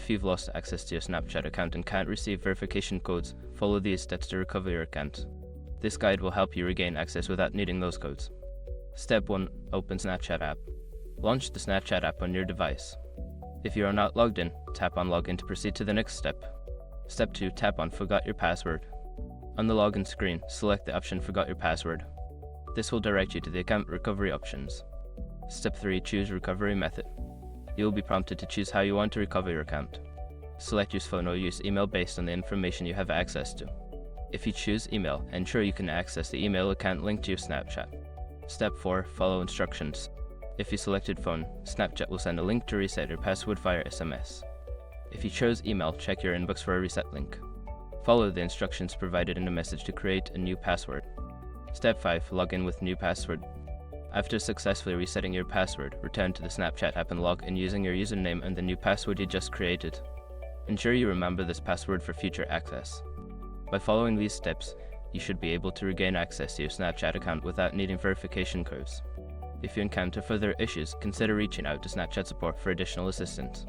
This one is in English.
If you've lost access to your Snapchat account and can't receive verification codes, follow these steps to recover your account. This guide will help you regain access without needing those codes. Step 1. Open Snapchat app. Launch the Snapchat app on your device. If you are not logged in, tap on Login to proceed to the next step. Step 2. Tap on Forgot Your Password. On the login screen, select the option Forgot Your Password. This will direct you to the account recovery options. Step 3. Choose Recovery Method. You will be prompted to choose how you want to recover your account. Select use phone or use email based on the information you have access to. If you choose email, ensure you can access the email account linked to your Snapchat. Step 4. Follow instructions. If you selected phone, Snapchat will send a link to reset your password via SMS. If you chose email, check your inbox for a reset link. Follow the instructions provided in the message to create a new password. Step 5. Log in with new password. After successfully resetting your password, return to the Snapchat app and log in using your username and the new password you just created. Ensure you remember this password for future access. By following these steps, you should be able to regain access to your Snapchat account without needing verification codes. If you encounter further issues, consider reaching out to Snapchat support for additional assistance.